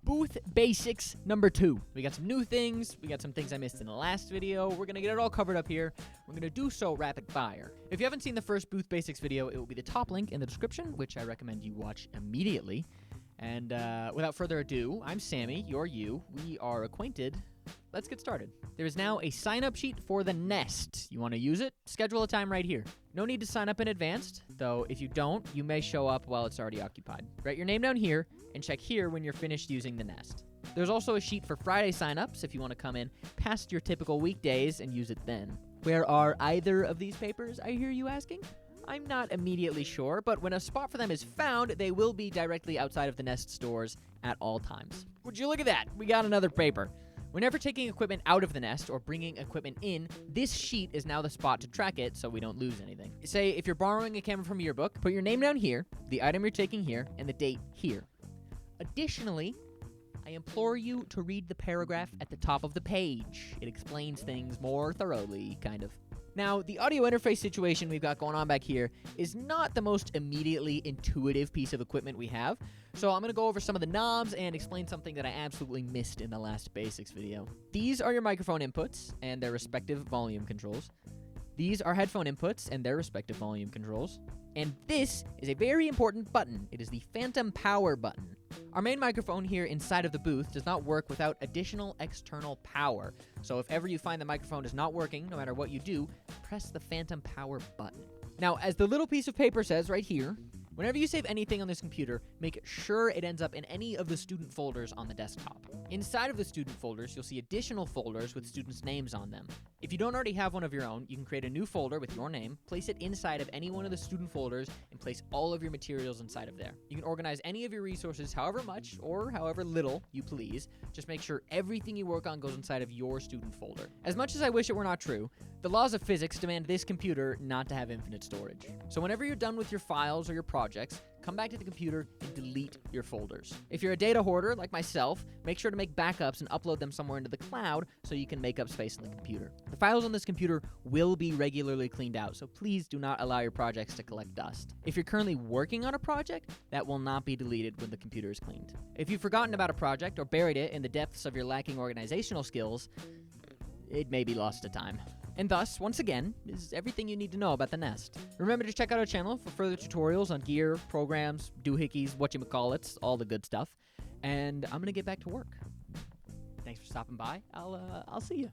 Booth Basics number 2. We got some new things. We got some things I missed in the last video. We're going to get it all covered up here. We're going to do so rapid fire. If you haven't seen the first Booth Basics video, it will be the top link in the description, which I recommend you watch immediately. And without further ado, I'm Sammy, you're you. We are acquainted. Let's get started. There is now a sign-up sheet for the Nest. You want to use it? Schedule a time right here. No need to sign up in advance, though if you don't, you may show up while it's already occupied. Write your name down here and check here when you're finished using the Nest. There's also a sheet for Friday sign-ups if you want to come in past your typical weekdays and use it then. Where are either of these papers, I hear you asking? I'm not immediately sure, but when a spot for them is found, they will be directly outside of the Nest stores at all times. Would you look at that? We got another paper. Whenever taking equipment out of the Nest or bringing equipment in, this sheet is now the spot to track it so we don't lose anything. Say, if you're borrowing a camera from a yearbook, put your name down here, the item you're taking here, and the date here. Additionally, I implore you to read the paragraph at the top of the page. It explains things more thoroughly, kind of. Now, the audio interface situation we've got going on back here is not the most immediately intuitive piece of equipment we have, so I'm going to go over some of the knobs and explain something that I absolutely missed in the last basics video. These are your microphone inputs and their respective volume controls. These are headphone inputs and their respective volume controls. And this is a very important button. It is the phantom power button. Our main microphone here inside of the booth does not work without additional external power. So if ever you find the microphone is not working, no matter what you do, press the phantom power button. Now, as the little piece of paper says right here, whenever you save anything on this computer, make sure it ends up in any of the student folders on the desktop. Inside of the student folders, you'll see additional folders with students' names on them. If you don't already have one of your own, you can create a new folder with your name, place it inside of any one of the student folders, and place all of your materials inside of there. You can organize any of your resources however much or however little you please. Just make sure everything you work on goes inside of your student folder. As much as I wish it were not true, the laws of physics demand this computer not to have infinite storage. So whenever you're done with your files or your projects, come back to the computer and delete your folders. If you're a data hoarder like myself, make sure to make backups and upload them somewhere into the cloud so you can make up space in the computer. The files on this computer will be regularly cleaned out, so please do not allow your projects to collect dust. If you're currently working on a project, that will not be deleted when the computer is cleaned. If you've forgotten about a project or buried it in the depths of your lacking organizational skills, it may be lost to time. And thus, once again, is everything you need to know about the Nest. Remember to check out our channel for further tutorials on gear, programs, doohickeys, whatchamacallits, all the good stuff. And I'm gonna get back to work. Thanks for stopping by. I'll see you.